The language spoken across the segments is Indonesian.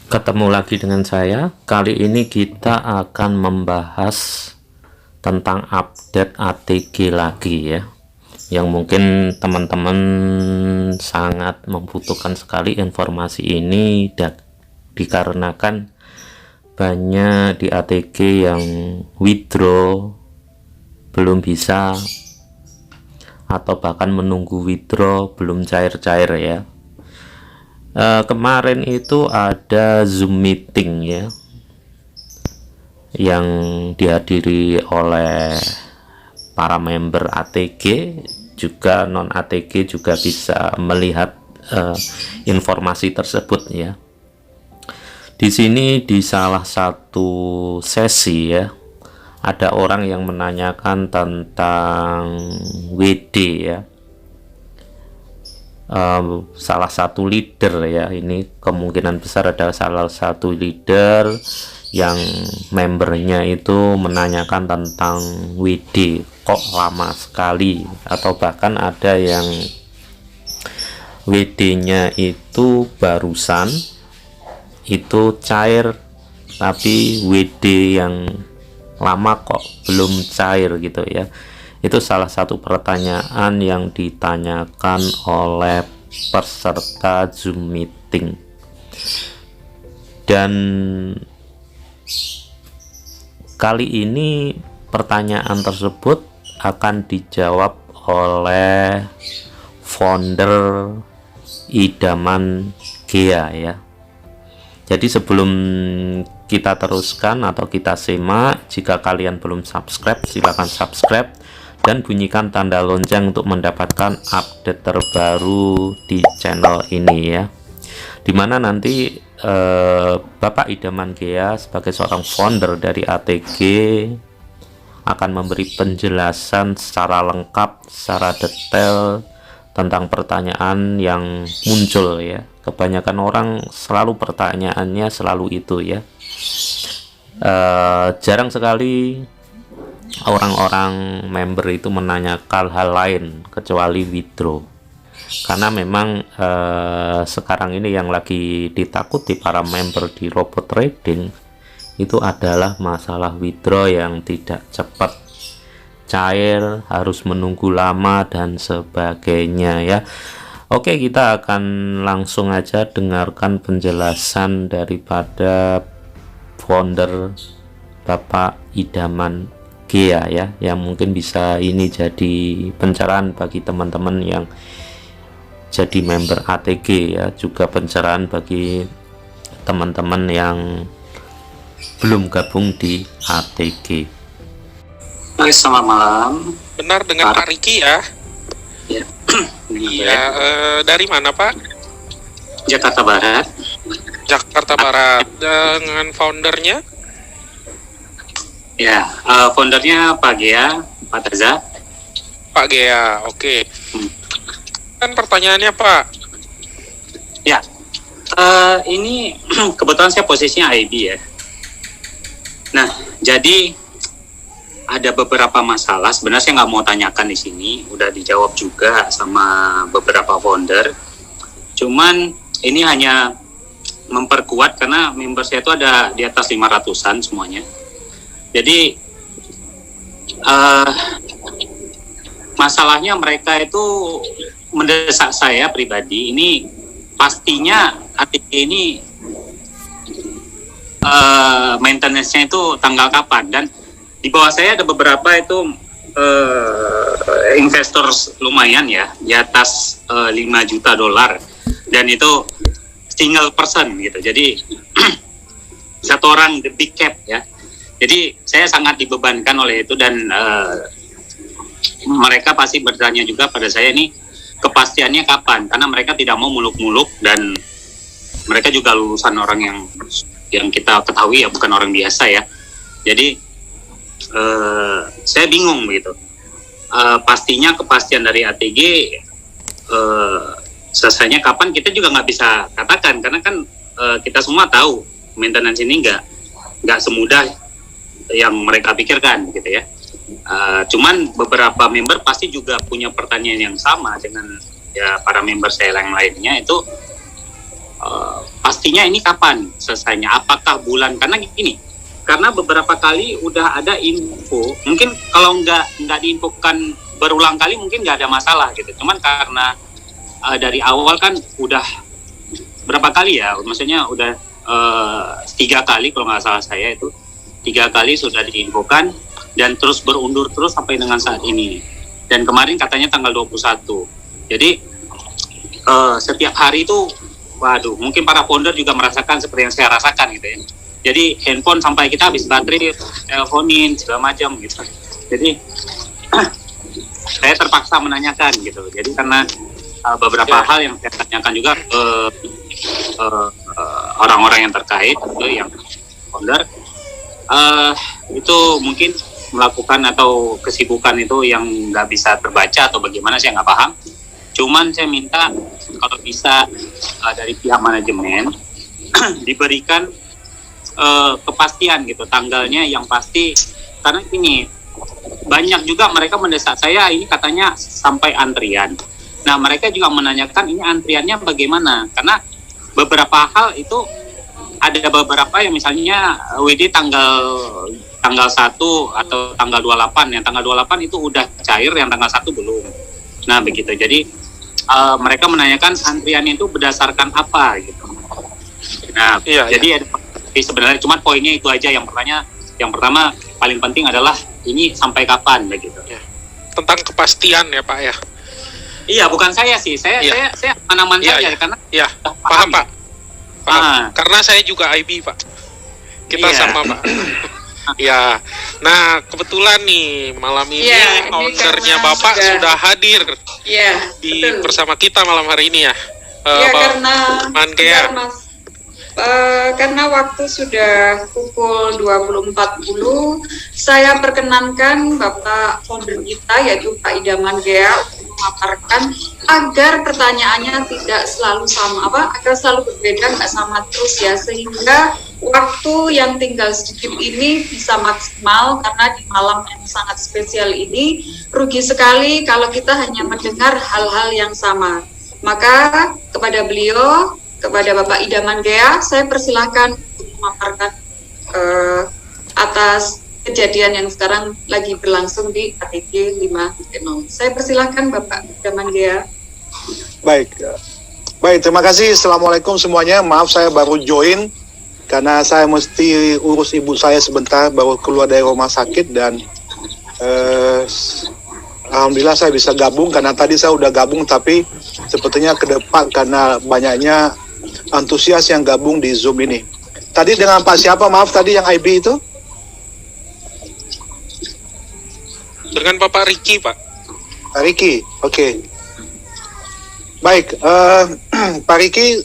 Ketemu lagi dengan saya. Kali ini kita akan membahas tentang update ATG lagi ya, yang mungkin teman-teman sangat membutuhkan sekali informasi ini, dan dikarenakan banyak di ATG yang withdraw belum bisa, atau bahkan menunggu withdraw belum cair-cair ya. Kemarin itu ada Zoom meeting ya, yang dihadiri oleh para member ATG, juga non ATG juga bisa melihat informasi tersebut ya. Di sini di salah satu sesi ya, ada orang yang menanyakan tentang WD ya. Salah satu leader ya, ini kemungkinan besar adalah salah satu leader yang membernya itu menanyakan tentang WD kok lama sekali, atau bahkan ada yang WD-nya itu barusan itu cair, tapi WD yang lama kok belum cair gitu ya. Itu salah satu pertanyaan yang ditanyakan oleh peserta Zoom meeting, dan kali ini pertanyaan tersebut akan dijawab oleh founder Idaman Gea ya. Jadi sebelum kita teruskan atau kita simak, jika kalian belum subscribe, silahkan subscribe dan bunyikan tanda lonceng untuk mendapatkan update terbaru di channel ini ya, dimana nanti Bapak Idaman Gea sebagai seorang founder dari ATG akan memberi penjelasan secara lengkap, secara detail tentang pertanyaan yang muncul ya. Kebanyakan orang selalu pertanyaannya selalu itu ya. Jarang sekali orang-orang member itu menanyakan hal lain kecuali withdraw, karena memang sekarang ini yang lagi ditakuti para member di robot trading itu adalah masalah withdraw yang tidak cepat cair, harus menunggu lama dan sebagainya ya. Oke, kita akan langsung aja dengarkan penjelasan daripada founder Bapak Idaman Gea ya, yang mungkin bisa ini jadi pencerahan bagi teman-teman yang jadi member ATG ya, juga pencerahan bagi teman-teman yang belum gabung di ATG. Oke, selamat malam. Benar dengan Pak Riki ya? Ya. Iya, dari mana Pak? Jakarta Barat. Jakarta Barat. Dengan foundernya? Ya, foundernya Pak Gea, Pak Taza. Pak Gea, oke. Kan pertanyaannya Pak? Ya, ini kebetulan saya posisinya IB ya. Nah, jadi ada beberapa masalah. Sebenarnya saya nggak mau tanyakan di sini, udah dijawab juga sama beberapa founder. Cuman ini hanya memperkuat karena member saya itu ada di atas 500-an semuanya. Jadi masalahnya mereka itu mendesak saya pribadi. Ini pastinya ATG ini maintenance-nya itu tanggal kapan, dan di bawah saya ada beberapa itu investor lumayan ya, di atas $5 juta, dan itu single person gitu. Jadi satu orang the big cap ya. Jadi saya sangat dibebankan oleh itu, dan mereka pasti bertanya juga pada saya ini kepastiannya kapan, karena mereka tidak mau muluk-muluk, dan mereka juga lulusan orang yang kita ketahui ya, bukan orang biasa ya. Jadi saya bingung begitu. Pastinya kepastian dari ATG selesainya kapan kita juga nggak bisa katakan, karena kan kita semua tahu maintenance ini nggak semudah yang mereka pikirkan gitu ya. Cuman beberapa member pasti juga punya pertanyaan yang sama dengan ya para member saya yang lainnya, itu pastinya ini kapan selesainya, apakah bulan, karena gini, karena beberapa kali udah ada info, mungkin kalau nggak diinfokan berulang kali mungkin nggak ada masalah gitu, cuman karena dari awal kan udah berapa kali ya, maksudnya udah 3 kali kalau nggak salah saya itu 3 kali sudah diinfokan dan terus berundur terus sampai dengan saat ini, dan kemarin katanya tanggal 21. Jadi setiap hari itu, waduh, mungkin para founder juga merasakan seperti yang saya rasakan gitu ya. Jadi handphone sampai kita habis baterai, teleponin segala macam gitu. Jadi saya terpaksa menanyakan gitu. Jadi karena beberapa hal yang saya tanyakan juga ke orang-orang yang terkait, gitu, yang founder, itu mungkin melakukan atau kesibukan itu yang nggak bisa terbaca atau bagaimana, saya nggak paham. Cuman saya minta kalau bisa dari pihak manajemen diberikan kepastian gitu, tanggalnya yang pasti, karena ini banyak juga mereka mendesak saya, ini katanya sampai antrian. Nah, mereka juga menanyakan ini antriannya bagaimana, karena beberapa hal itu ada beberapa yang misalnya WD tanggal 1 atau tanggal 28, yang tanggal 28 itu udah cair, yang tanggal 1 belum. Nah, begitu. Jadi mereka menanyakan antriannya itu berdasarkan apa gitu. Nah, jadi sebenarnya cuma poinnya itu aja. Yang pertama paling penting adalah ini sampai kapan begitu. Ya. Tentang kepastian ya Pak ya. Iya, bukan saya sih. Saya aman-aman saja karena paham Pak. Paham. Karena saya juga IB Pak. Kita sama Pak. Ya, nah kebetulan nih malam ini foundernya Bapak sudah hadir bersama kita malam hari ini ya. Karena waktu sudah pukul 20.40, saya perkenankan Bapak founder kita yaitu Pak Idaman Gea untuk memaparkan agar pertanyaannya tidak selalu sama, agar selalu berbeda, nggak sama terus ya, sehingga waktu yang tinggal sedikit ini bisa maksimal, karena di malam yang sangat spesial ini rugi sekali kalau kita hanya mendengar hal-hal yang sama. Maka kepada beliau, kepada Bapak Idaman Gea, saya persilahkan untuk memaparkan atas kejadian yang sekarang lagi berlangsung di ATG 5.0. Saya persilahkan Bapak Idaman Gea. Baik, terima kasih. Assalamualaikum semuanya. Maaf saya baru join karena saya mesti urus ibu saya sebentar, baru keluar dari rumah sakit, dan alhamdulillah saya bisa gabung, karena tadi saya udah gabung tapi sepertinya ke depan karena banyaknya antusias yang gabung di Zoom ini. Tadi dengan Pak siapa? Maaf tadi yang IB itu? Dengan Bapak Ricky Pak. Pak Ricky, oke. Baik, Pak Ricky,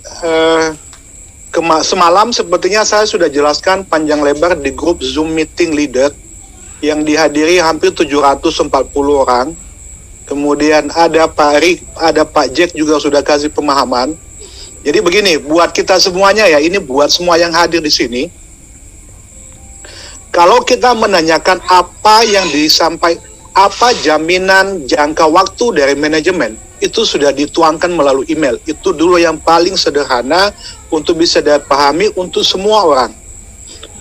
semalam sepertinya saya sudah jelaskan panjang lebar di grup Zoom meeting leader yang dihadiri hampir 740 orang. Kemudian ada Pak Jack juga sudah kasih pemahaman. Jadi begini, buat kita semuanya ya, ini buat semua yang hadir di sini. Kalau kita menanyakan apa yang disampaikan, apa jaminan jangka waktu dari manajemen, itu sudah dituangkan melalui email. Itu dulu yang paling sederhana untuk bisa dipahami untuk semua orang.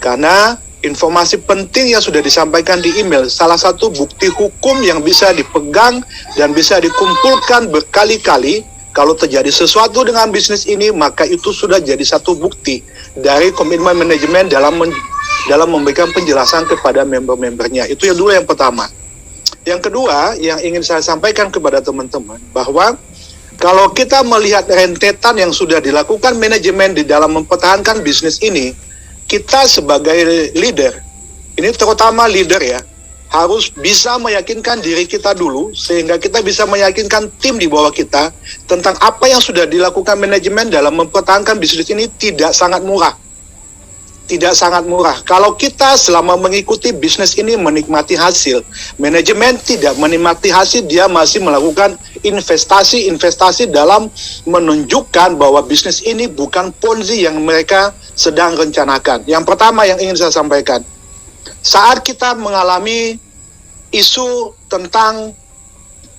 Karena informasi penting yang sudah disampaikan di email, salah satu bukti hukum yang bisa dipegang dan bisa dikumpulkan berkali-kali. Kalau terjadi sesuatu dengan bisnis ini, maka itu sudah jadi satu bukti dari komitmen manajemen dalam memberikan penjelasan kepada member-membernya. Itu yang dulu yang pertama. Yang kedua, yang ingin saya sampaikan kepada teman-teman, bahwa kalau kita melihat rentetan yang sudah dilakukan manajemen di dalam mempertahankan bisnis ini, kita sebagai leader, ini terutama leader ya, harus bisa meyakinkan diri kita dulu, sehingga kita bisa meyakinkan tim di bawah kita tentang apa yang sudah dilakukan manajemen dalam mempertahankan bisnis ini tidak sangat murah. Tidak sangat murah. Kalau kita selama mengikuti bisnis ini menikmati hasil, manajemen tidak menikmati hasil, dia masih melakukan investasi dalam menunjukkan bahwa bisnis ini bukan ponzi yang mereka sedang rencanakan. Yang pertama yang ingin saya sampaikan, saat kita mengalami isu tentang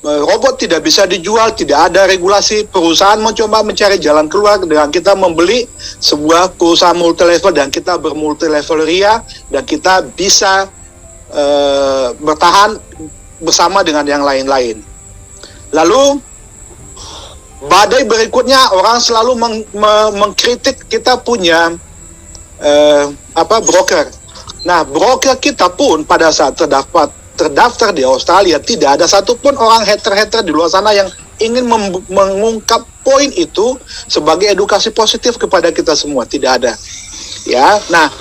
robot tidak bisa dijual, tidak ada regulasi, perusahaan mencoba mencari jalan keluar dengan kita membeli sebuah perusahaan multilevel dan kita bermultilevel RIA dan kita bisa bertahan bersama dengan yang lain-lain. Lalu badai berikutnya, orang selalu mengkritik kita punya broker. Nah, broker kita pun pada saat terdaftar di Australia, tidak ada satupun orang hater-hater di luar sana yang ingin mengungkap poin itu sebagai edukasi positif kepada kita semua. Tidak ada. Ya, nah,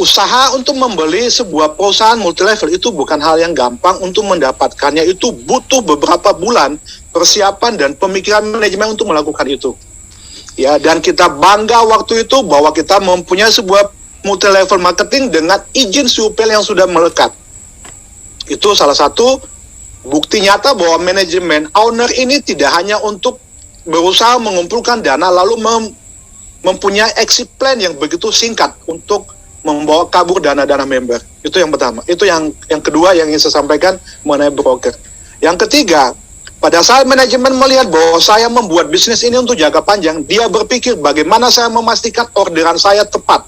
usaha untuk membeli sebuah perusahaan multilevel itu bukan hal yang gampang. Untuk mendapatkannya itu butuh beberapa bulan persiapan dan pemikiran manajemen untuk melakukan itu. Ya, dan kita bangga waktu itu bahwa kita mempunyai sebuah multilevel marketing dengan izin supel yang sudah melekat. Itu salah satu bukti nyata bahwa manajemen owner ini tidak hanya untuk berusaha mengumpulkan dana lalu mempunyai exit plan yang begitu singkat untuk membawa kabur dana-dana member. Itu yang pertama. Itu yang kedua yang ingin saya sampaikan mengenai broker. Yang ketiga, pada saat manajemen melihat bahwa saya membuat bisnis ini untuk jangka panjang, dia berpikir bagaimana saya memastikan orderan saya tepat.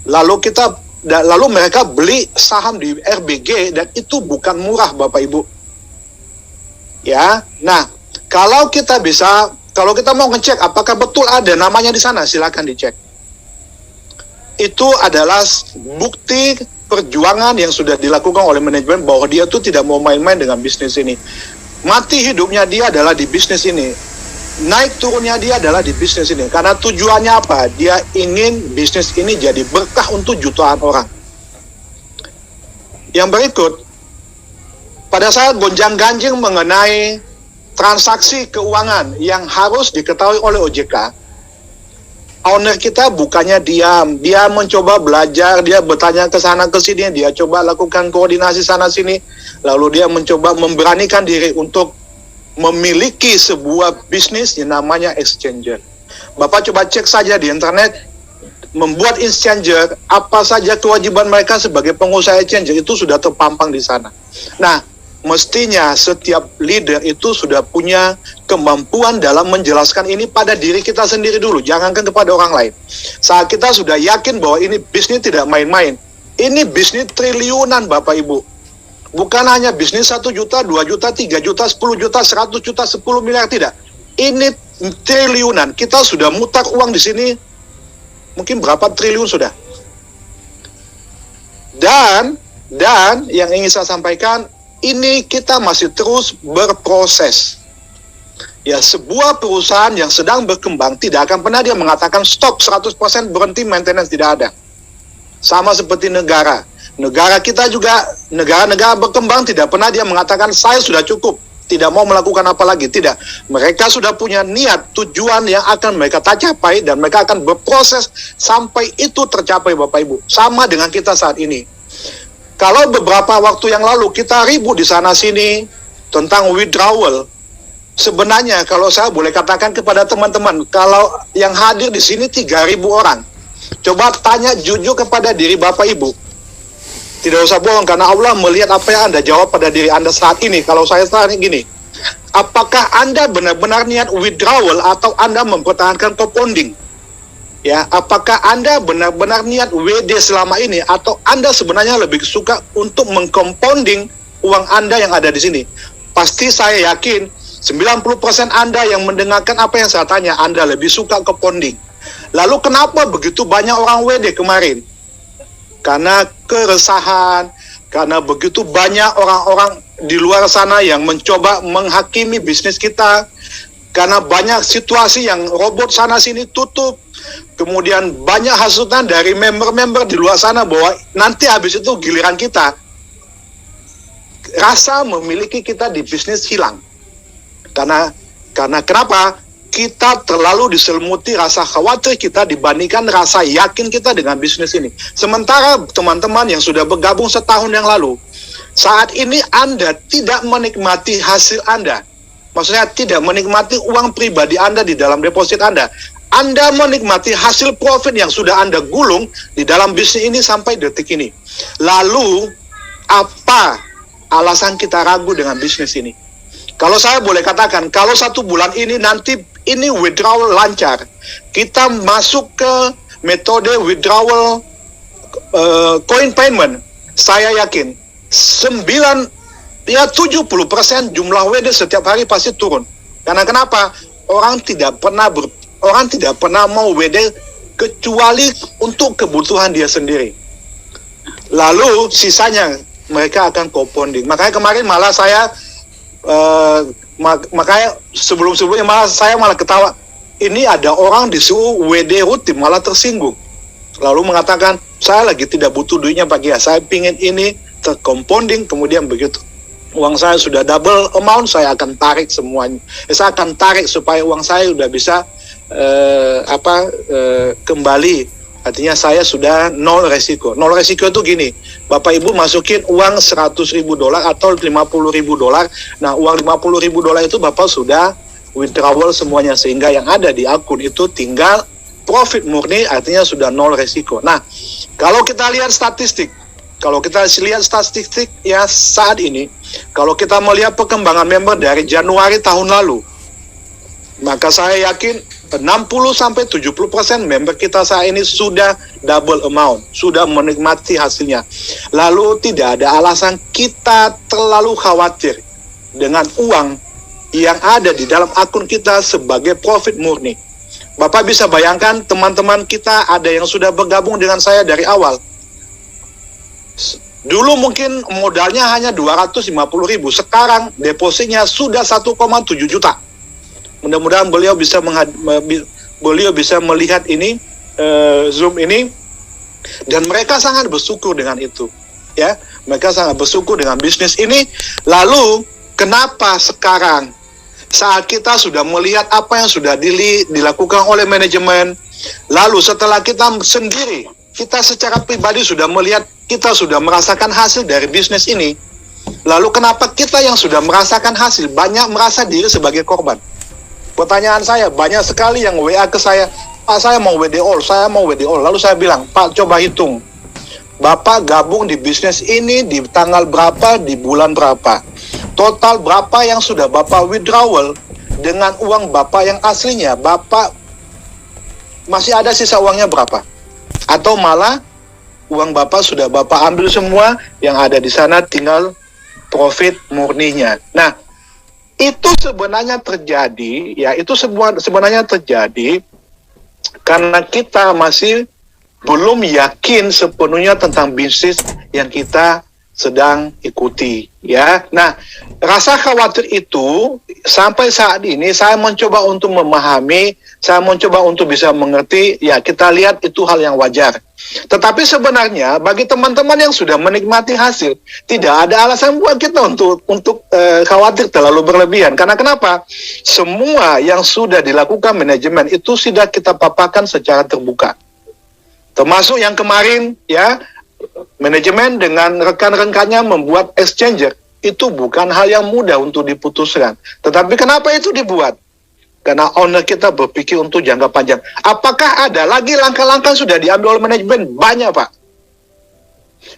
Lalu mereka beli saham di RBG dan itu bukan murah, Bapak Ibu. Ya, nah kalau kita mau ngecek apakah betul ada namanya di sana, silakan dicek. Itu adalah bukti perjuangan yang sudah dilakukan oleh manajemen bahwa dia tuh tidak mau main-main dengan bisnis ini. Mati hidupnya dia adalah di bisnis ini. Naik turunnya dia adalah di bisnis ini. Karena tujuannya apa? Dia ingin bisnis ini jadi berkah untuk jutaan orang. Yang berikut, pada saat gonjang-ganjing mengenai transaksi keuangan yang harus diketahui oleh OJK, owner kita bukannya diam, dia mencoba belajar, dia bertanya ke sana ke sini, dia coba lakukan koordinasi sana sini, lalu dia mencoba memberanikan diri untuk memiliki sebuah bisnis yang namanya exchanger. Bapak coba cek saja di internet, membuat exchanger, apa saja kewajiban mereka sebagai pengusaha exchanger itu sudah terpampang di sana. Nah, mestinya setiap leader itu sudah punya kemampuan dalam menjelaskan ini pada diri kita sendiri dulu, jangankan kepada orang lain. Saat kita sudah yakin bahwa ini bisnis tidak main-main, ini bisnis triliunan Bapak Ibu. Bukan hanya bisnis 1 juta, 2 juta, 3 juta, 10 juta, 100 juta, 10 miliar, tidak. Ini triliunan. Kita sudah mutar uang di sini, mungkin berapa triliun sudah. Dan yang ingin saya sampaikan, ini kita masih terus berproses. Ya, sebuah perusahaan yang sedang berkembang tidak akan pernah dia mengatakan stop 100% berhenti maintenance, tidak ada. Sama seperti negara. Negara kita juga, negara-negara berkembang tidak pernah dia mengatakan saya sudah cukup, tidak mau melakukan apa lagi, tidak. Mereka sudah punya niat, tujuan yang akan mereka capai dan mereka akan berproses sampai itu tercapai Bapak Ibu. Sama dengan kita saat ini. Kalau beberapa waktu yang lalu kita ribut di sana sini tentang withdrawal, sebenarnya kalau saya boleh katakan kepada teman-teman, kalau yang hadir di sini 3.000 orang, coba tanya jujur kepada diri Bapak Ibu. Tidak usah bohong, karena Allah melihat apa yang Anda jawab pada diri Anda saat ini. Kalau saya tanya gini, apakah Anda benar-benar niat withdrawal atau Anda mempertahankan compounding? Ya, apakah Anda benar-benar niat WD selama ini atau Anda sebenarnya lebih suka untuk mengcompounding uang Anda yang ada di sini? Pasti saya yakin 90% Anda yang mendengarkan apa yang saya tanya, Anda lebih suka compounding. Lalu kenapa begitu banyak orang WD kemarin? Karena keresahan, karena begitu banyak orang-orang di luar sana yang mencoba menghakimi bisnis kita, karena banyak situasi yang robot sana-sini tutup, kemudian banyak hasutan dari member-member di luar sana bahwa nanti habis itu giliran kita, rasa memiliki kita di bisnis hilang. Karena kenapa? Kita terlalu diselimuti rasa khawatir kita dibandingkan rasa yakin kita dengan bisnis ini. Sementara teman-teman yang sudah bergabung setahun yang lalu, saat ini Anda tidak menikmati hasil Anda. Maksudnya tidak menikmati uang pribadi Anda di dalam deposit Anda. Anda menikmati hasil profit yang sudah Anda gulung di dalam bisnis ini sampai detik ini. Lalu, apa alasan kita ragu dengan bisnis ini? Kalau saya boleh katakan, kalau 1 bulan ini nanti ini withdrawal lancar, kita masuk ke metode withdrawal coin payment, saya yakin 70% jumlah WD setiap hari pasti turun. Karena kenapa? Orang tidak pernah mau WD kecuali untuk kebutuhan dia sendiri. Lalu sisanya mereka akan compounding. Makanya kemarin malah saya makanya sebelum-sebelumnya malah saya ketawa. Ini ada orang disuruh WD rutin malah tersinggung. Lalu mengatakan, saya lagi tidak butuh duitnya Pak Gia, saya pingin ini tercompounding, kemudian begitu uang saya sudah double amount, saya akan tarik semuanya. Saya akan tarik supaya uang saya sudah bisa kembali. Artinya saya sudah nol resiko. Nol resiko itu gini, Bapak Ibu masukin uang $100.000 atau $50.000. Nah, uang $50.000 itu Bapak sudah withdrawal semuanya, sehingga yang ada di akun itu tinggal profit murni, artinya sudah nol resiko. Nah, kalau kita lihat statistik ya saat ini, kalau kita melihat perkembangan member dari Januari tahun lalu, maka saya yakin 60-70% member kita saat ini sudah double amount, sudah menikmati hasilnya. Lalu tidak ada alasan kita terlalu khawatir dengan uang yang ada di dalam akun kita sebagai profit murni. Bapak bisa bayangkan teman-teman kita ada yang sudah bergabung dengan saya dari awal. Dulu mungkin modalnya hanya 250.000, sekarang depositnya sudah 1,7 juta. Mudah-mudahan beliau bisa melihat ini Zoom ini, dan mereka sangat bersyukur dengan itu. Ya, mereka sangat bersyukur dengan bisnis ini. Lalu kenapa sekarang saat kita sudah melihat apa yang sudah dilakukan oleh manajemen, lalu setelah kita sendiri, kita secara pribadi sudah melihat, kita sudah merasakan hasil dari bisnis ini, lalu kenapa kita yang sudah merasakan hasil banyak merasa diri sebagai korban? Pertanyaan saya, banyak sekali yang WA ke saya, Pak saya mau WD all, saya mau WD all. Lalu saya bilang, Pak coba hitung, Bapak gabung di bisnis ini di tanggal berapa, di bulan berapa, total berapa yang sudah Bapak withdrawal dengan uang Bapak yang aslinya, Bapak masih ada sisa uangnya berapa? Atau malah uang Bapak sudah Bapak ambil semua, yang ada di sana tinggal profit murninya. Nah, itu sebenarnya terjadi, ya itu sebenarnya terjadi karena kita masih belum yakin sepenuhnya tentang bisnis yang kita sedang ikuti, ya. Nah, rasa khawatir itu sampai saat ini saya mencoba untuk memahami, saya mencoba untuk bisa mengerti, ya kita lihat itu hal yang wajar. Tetapi sebenarnya bagi teman-teman yang sudah menikmati hasil, tidak ada alasan buat kita untuk khawatir terlalu berlebihan. Karena kenapa? Semua yang sudah dilakukan manajemen itu sudah kita paparkan secara terbuka. Termasuk yang kemarin, ya, manajemen dengan rekan-rekannya membuat exchanger, itu bukan hal yang mudah untuk diputuskan. Tetapi kenapa itu dibuat? Karena owner kita berpikir untuk jangka panjang. Apakah ada lagi langkah-langkah sudah diambil oleh manajemen? Banyak, Pak.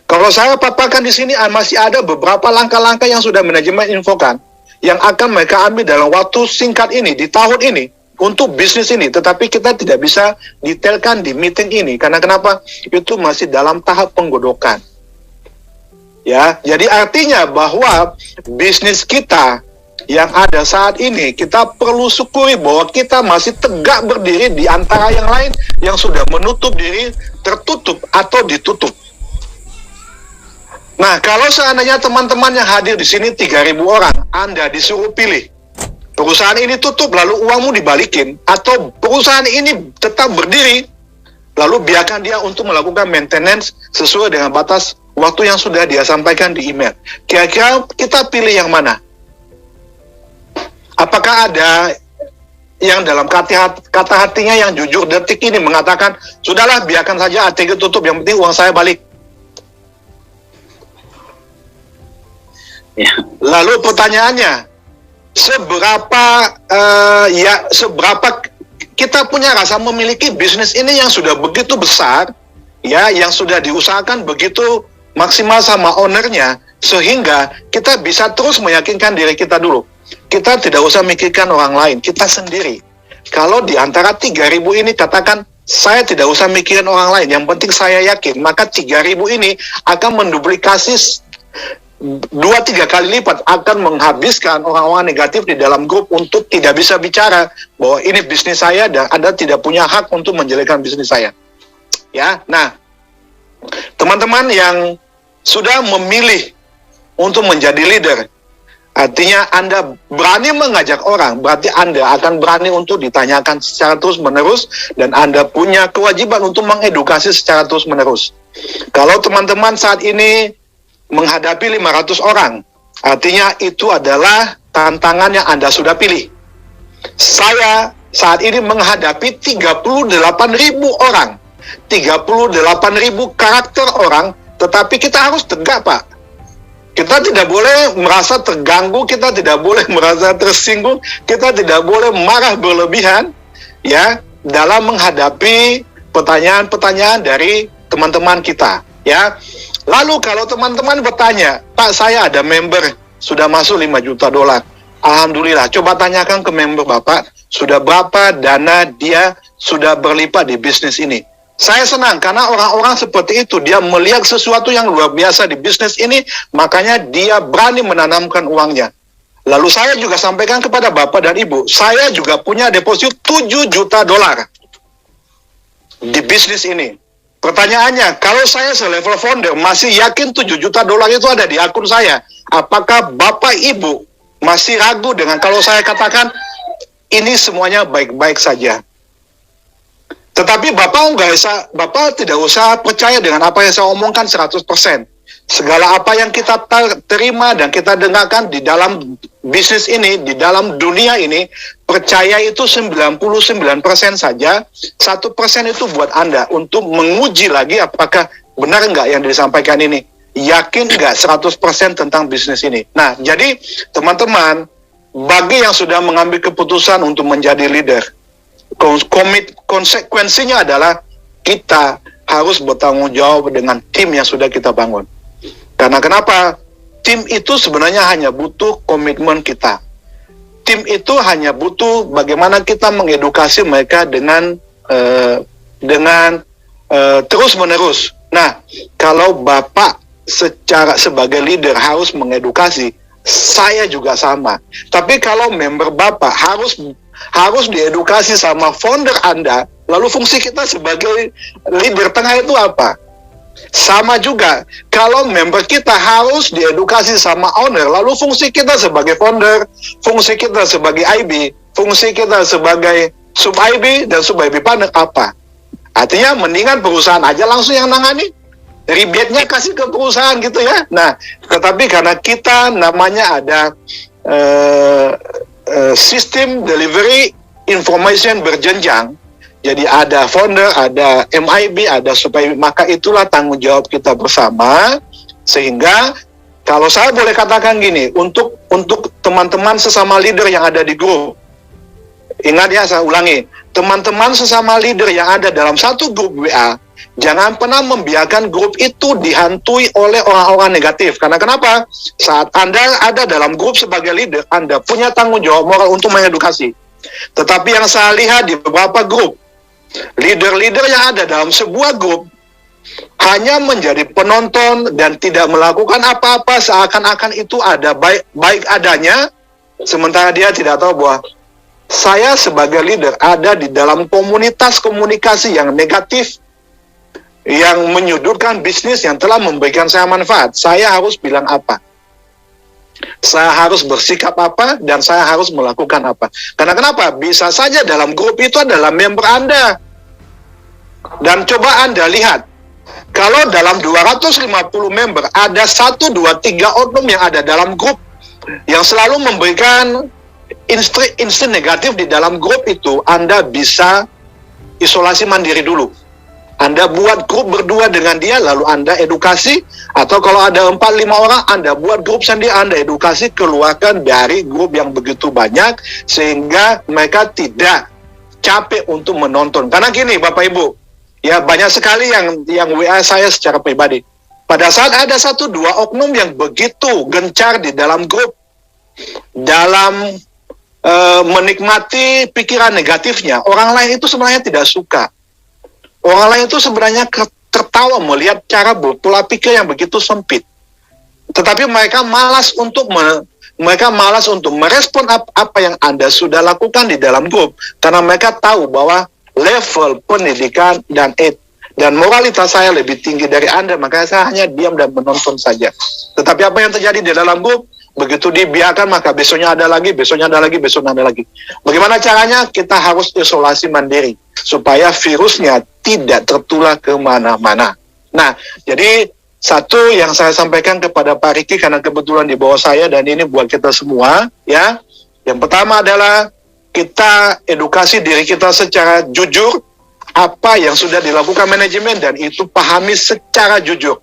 Kalau saya paparkan di sini, masih ada beberapa langkah-langkah yang sudah manajemen infokan, yang akan mereka ambil dalam waktu singkat ini, di tahun ini, untuk bisnis ini. Tetapi kita tidak bisa detailkan di meeting ini. Karena kenapa? Itu masih dalam tahap penggodokan. Ya, jadi artinya bahwa bisnis kita yang ada saat ini, kita perlu syukuri bahwa kita masih tegak berdiri di antara yang lain yang sudah menutup diri, tertutup atau ditutup. Nah, kalau seandainya teman-teman yang hadir di sini 3.000 orang, Anda disuruh pilih, perusahaan ini tutup lalu uangmu dibalikin, atau perusahaan ini tetap berdiri, lalu biarkan dia untuk melakukan maintenance sesuai dengan batas waktu yang sudah dia sampaikan di email. Kira-kira kita pilih yang mana? Apakah ada yang dalam kata hatinya yang jujur detik ini mengatakan, sudahlah biarkan saja ATG tutup, yang penting uang saya balik? Ya. Lalu pertanyaannya, seberapa kita punya rasa memiliki bisnis ini yang sudah begitu besar, ya, yang sudah diusahakan begitu maksimal sama ownernya, sehingga kita bisa terus meyakinkan diri kita dulu. kita tidak usah mikirkan orang lain, kita sendiri. Kalau di antara 3.000 ini katakan, saya tidak usah mikirin orang lain, yang penting saya yakin, maka 3.000 ini akan menduplikasi 2-3 kali lipat, akan menghabiskan orang-orang negatif di dalam grup untuk tidak bisa bicara bahwa ini bisnis saya dan Anda tidak punya hak untuk menjelekkan bisnis saya. Ya, nah, teman-teman yang sudah memilih untuk menjadi leader, artinya Anda berani mengajak orang, berarti Anda akan berani untuk ditanyakan secara terus-menerus, dan Anda punya kewajiban untuk mengedukasi secara terus-menerus. Kalau teman-teman saat ini menghadapi 500 orang, artinya itu adalah tantangan yang Anda sudah pilih. Saya saat ini menghadapi 38.000 orang, 38.000 karakter orang, tetapi kita harus tegak, Pak. Kita tidak boleh merasa terganggu, kita tidak boleh merasa tersinggung, kita tidak boleh marah berlebihan, ya, dalam menghadapi pertanyaan-pertanyaan dari teman-teman kita, ya. Lalu kalau teman-teman bertanya, Pak, saya ada member sudah masuk 5 juta dolar. Alhamdulillah, coba tanyakan ke member Bapak, sudah berapa dana dia sudah berlipat di bisnis ini. Saya senang karena orang-orang seperti itu, dia melihat sesuatu yang luar biasa di bisnis ini, makanya dia berani menanamkan uangnya. Lalu saya juga sampaikan kepada Bapak dan Ibu, saya juga punya deposit 7 juta dolar di bisnis ini. Pertanyaannya, kalau saya selevel founder masih yakin 7 juta dolar itu ada di akun saya, apakah Bapak Ibu masih ragu dengan kalau saya katakan ini semuanya baik-baik saja? Tetapi Bapak tidak usah percaya dengan apa yang saya omongkan 100%. Segala apa yang kita terima dan kita dengarkan di dalam bisnis ini, di dalam dunia ini, percaya itu 99% saja, 1% itu buat Anda untuk menguji lagi apakah benar nggak yang disampaikan ini. Yakin nggak 100% tentang bisnis ini. Nah, jadi teman-teman, bagi yang sudah mengambil keputusan untuk menjadi leader, konsekuensinya adalah kita harus bertanggung jawab dengan tim yang sudah kita bangun. Karena kenapa? Tim itu sebenarnya hanya butuh komitmen kita. Tim itu hanya butuh bagaimana kita mengedukasi mereka dengan terus-menerus. Nah, kalau Bapak sebagai leader harus mengedukasi, saya juga sama. Tapi kalau member Bapak harus diedukasi sama founder Anda, lalu fungsi kita sebagai leader tengah itu apa? Sama juga, kalau member kita harus diedukasi sama owner, lalu fungsi kita sebagai founder, fungsi kita sebagai IB, fungsi kita sebagai sub-IB dan sub-IB partner apa? Artinya mendingan perusahaan aja langsung yang nangani, rebate-nya kasih ke perusahaan gitu ya. Nah, tetapi karena kita namanya ada sistem delivery information berjenjang, jadi ada founder, ada MIB, ada sub-IB, maka itulah tanggung jawab kita bersama. Sehingga kalau saya boleh katakan gini, untuk teman-teman sesama leader yang ada di grup, ingat ya, saya ulangi, teman-teman sesama leader yang ada dalam satu grup WA, jangan pernah membiarkan grup itu dihantui oleh orang-orang negatif. Karena kenapa? Saat Anda ada dalam grup sebagai leader, Anda punya tanggung jawab moral untuk mengedukasi. Tetapi yang saya lihat di beberapa grup, leader-leader yang ada dalam sebuah grup hanya menjadi penonton dan tidak melakukan apa-apa, seakan-akan itu ada baik adanya, sementara dia tidak tahu bahwa saya sebagai leader ada di dalam komunitas komunikasi yang negatif, yang menyudutkan bisnis yang telah memberikan saya manfaat. Saya harus bilang apa? Saya harus bersikap apa, dan saya harus melakukan apa. Karena kenapa? Bisa saja dalam grup itu adalah member Anda. Dan coba Anda lihat, kalau dalam 250 member, ada 1, 2, 3 oknum yang ada dalam grup, yang selalu memberikan insting negatif di dalam grup itu, Anda bisa isolasi mandiri dulu. Anda buat grup berdua dengan dia, lalu Anda edukasi, atau kalau ada 4-5 orang, Anda buat grup sendiri, Anda edukasi, keluarkan dari grup yang begitu banyak, sehingga mereka tidak capek untuk menonton. Karena gini, Bapak Ibu, ya banyak sekali yang WA saya secara pribadi. Pada saat ada 1-2 oknum yang begitu gencar di dalam grup, dalam menikmati pikiran negatifnya, orang lain itu sebenarnya tidak suka. Orang lain itu sebenarnya tertawa melihat cara pola pikir yang begitu sempit. Tetapi mereka malas untuk merespon apa yang Anda sudah lakukan di dalam grup, karena mereka tahu bahwa level pendidikan dan moralitas saya lebih tinggi dari Anda, makanya saya hanya diam dan menonton saja. Tetapi apa yang terjadi di dalam grup, begitu dibiarkan, maka besoknya ada lagi, besoknya ada lagi, besoknya ada lagi. Bagaimana caranya? Kita harus isolasi mandiri, supaya virusnya tidak tertular kemana-mana. Nah, jadi satu yang saya sampaikan kepada Pak Riki, karena kebetulan di bawah saya, dan ini buat kita semua, ya. Yang pertama adalah kita edukasi diri kita secara jujur, apa yang sudah dilakukan manajemen, dan itu pahami secara jujur.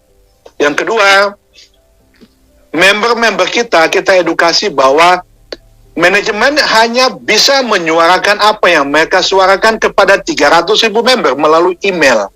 Yang kedua, member-member kita edukasi bahwa manajemen hanya bisa menyuarakan apa yang mereka suarakan kepada 300.000 member melalui email.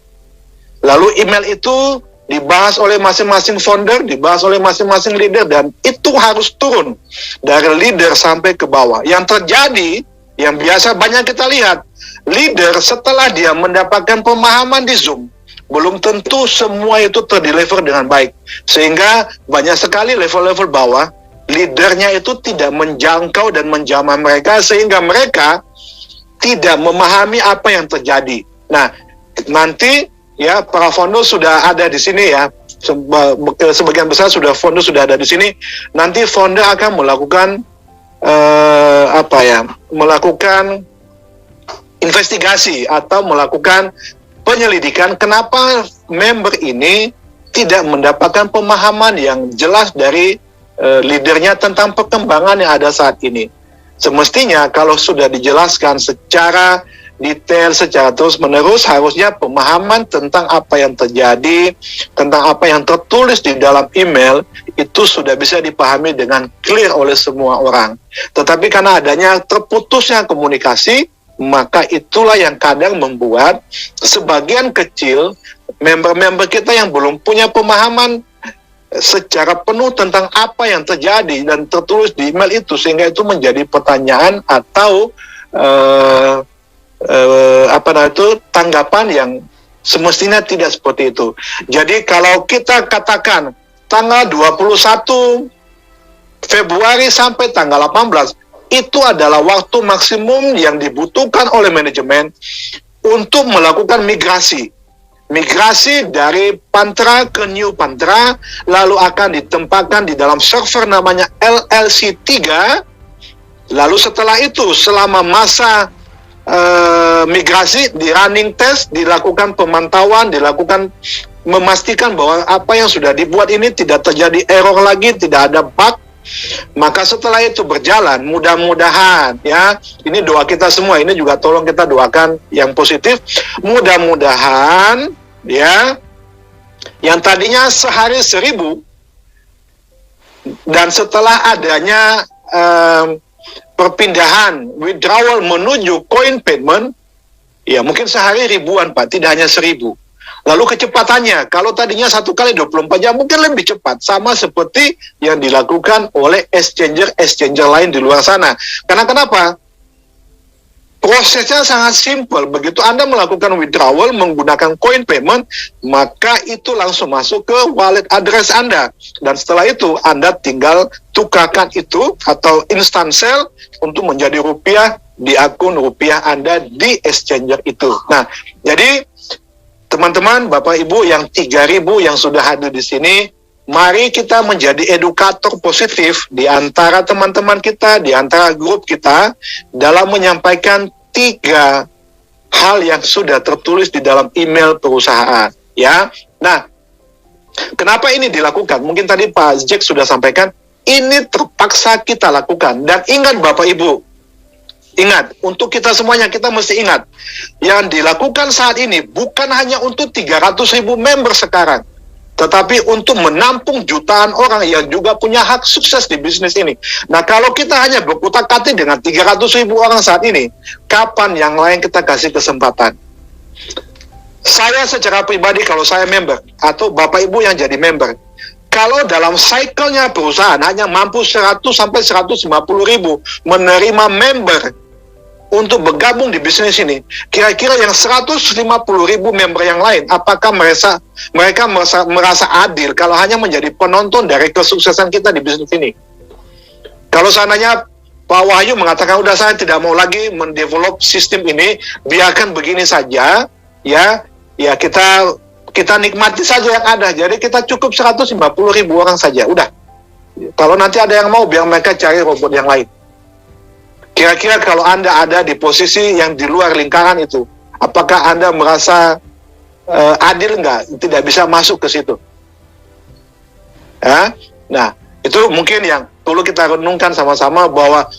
Lalu email itu dibahas oleh masing-masing founder, dibahas oleh masing-masing leader, dan itu harus turun dari leader sampai ke bawah. Yang terjadi, yang biasa banyak kita lihat, leader setelah dia mendapatkan pemahaman di Zoom, belum tentu semua itu terdeliver dengan baik. Sehingga banyak sekali level-level bawah, leadernya itu tidak menjangkau dan menjamah mereka, sehingga mereka tidak memahami apa yang terjadi. Nah, nanti ya para founder sudah ada di sini ya, sebagian besar founder sudah ada di sini. Nanti founder akan melakukan melakukan investigasi atau melakukan penyelidikan kenapa member ini tidak mendapatkan pemahaman yang jelas dari leadernya tentang perkembangan yang ada saat ini. Semestinya kalau sudah dijelaskan secara detail, secara terus-menerus, harusnya pemahaman tentang apa yang terjadi, tentang apa yang tertulis di dalam email, itu sudah bisa dipahami dengan clear oleh semua orang. Tetapi karena adanya terputusnya komunikasi, maka itulah yang kadang membuat sebagian kecil member-member kita yang belum punya pemahaman secara penuh tentang apa yang terjadi dan tertulis di email itu, sehingga itu menjadi pertanyaan atau tanggapan yang semestinya tidak seperti itu. Jadi kalau kita katakan tanggal 21 Februari sampai tanggal 18, itu adalah waktu maksimum yang dibutuhkan oleh manajemen untuk melakukan migrasi. Migrasi dari Pantra ke New Pantra, lalu akan ditempatkan di dalam server namanya LLC3. Lalu setelah itu, selama masa migrasi, di running test, dilakukan pemantauan, dilakukan memastikan bahwa apa yang sudah dibuat ini tidak terjadi error lagi, tidak ada bug. Maka setelah itu berjalan, mudah-mudahan ya, ini doa kita semua, ini juga tolong kita doakan yang positif. Mudah-mudahan ya, yang tadinya sehari 1.000 dan setelah adanya perpindahan withdrawal menuju coin payment, ya mungkin sehari ribuan Pak, tidak hanya 1.000. Lalu kecepatannya, kalau tadinya 1 kali 24 jam, mungkin lebih cepat. Sama seperti yang dilakukan oleh exchanger lain di luar sana. Karena kenapa? Prosesnya sangat simpel. Begitu Anda melakukan withdrawal menggunakan coin payment, maka itu langsung masuk ke wallet address Anda. Dan setelah itu, Anda tinggal tukarkan itu atau instant sell untuk menjadi rupiah di akun rupiah Anda di exchanger itu. Nah, jadi teman-teman, Bapak Ibu yang 3.000 yang sudah hadir di sini, mari kita menjadi edukator positif di antara teman-teman kita, di antara grup kita, dalam menyampaikan 3 hal yang sudah tertulis di dalam email perusahaan. Ya, nah, kenapa ini dilakukan? Mungkin tadi Pak Jack sudah sampaikan, ini terpaksa kita lakukan. Dan ingat Bapak Ibu, ingat, untuk kita semuanya, kita mesti ingat, yang dilakukan saat ini bukan hanya untuk 300.000 member sekarang, tetapi untuk menampung jutaan orang yang juga punya hak sukses di bisnis ini. Nah, kalau kita hanya berkutat-katit dengan 300.000 orang saat ini, kapan yang lain kita kasih kesempatan? Saya secara pribadi, kalau saya member, atau Bapak Ibu yang jadi member, kalau dalam cycle-nya perusahaan hanya mampu 100 sampai 150 ribu menerima member untuk bergabung di bisnis ini, kira-kira yang 150 ribu member yang lain, apakah mereka merasa adil kalau hanya menjadi penonton dari kesuksesan kita di bisnis ini? Kalau seandainya Pak Wahyu mengatakan, udah saya tidak mau lagi mendevelop sistem ini, biarkan begini saja, ya kita nikmati saja yang ada. Jadi kita cukup 150 ribu orang saja, udah. Kalau nanti ada yang mau, biar mereka cari robot yang lain. Kira-kira kalau Anda ada di posisi yang di luar lingkaran itu, apakah Anda merasa adil nggak? Tidak bisa masuk ke situ. Ya? Nah, itu mungkin yang perlu kita renungkan sama-sama, bahwa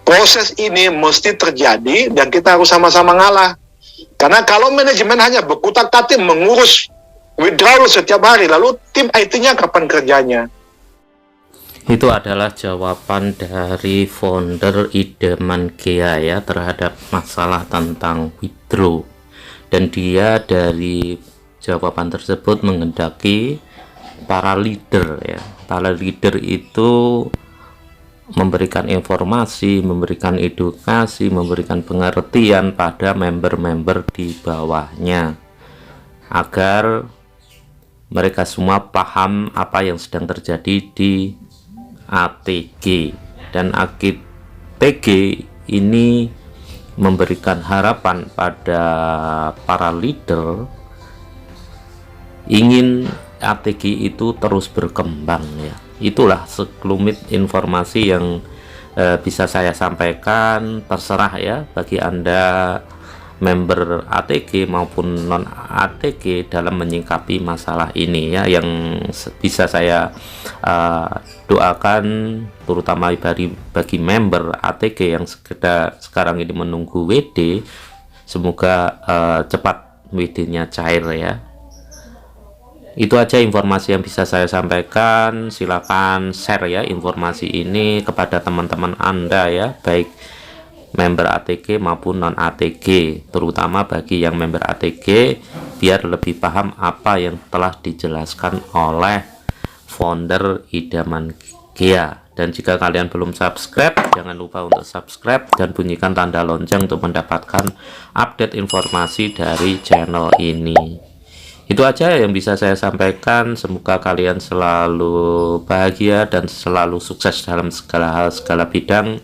proses ini mesti terjadi dan kita harus sama-sama ngalah. Karena kalau manajemen hanya berkutat-katit mengurus withdrawal setiap hari, lalu tim IT-nya kapan kerjanya? Itu adalah jawaban dari founder Idaman Gea ya terhadap masalah tentang withdraw, dan dia dari jawaban tersebut menghendaki para leader ya, para leader itu memberikan informasi, memberikan edukasi, memberikan pengertian pada member-member di bawahnya agar mereka semua paham apa yang sedang terjadi di ATG. Dan ATG ini memberikan harapan pada para leader ingin ATG itu terus berkembang ya. Itulah sekelumit informasi yang bisa saya sampaikan. Terserah ya bagi Anda member ATG maupun non ATG dalam menyikapi masalah ini ya. Yang bisa saya doakan terutama bagi member ATG yang sekarang ini menunggu WD, semoga cepat WD-nya cair ya. Itu aja informasi yang bisa saya sampaikan. Silakan share ya informasi ini kepada teman-teman Anda ya, baik member ATG maupun non ATG, terutama bagi yang member ATG biar lebih paham apa yang telah dijelaskan oleh founder Idaman Gea. Dan jika kalian belum subscribe, jangan lupa untuk subscribe dan bunyikan tanda lonceng untuk mendapatkan update informasi dari channel ini. Itu aja yang bisa saya sampaikan. Semoga kalian selalu bahagia dan selalu sukses dalam segala hal, segala bidang,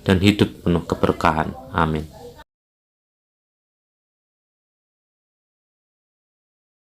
dan hidup penuh keberkahan. Amin.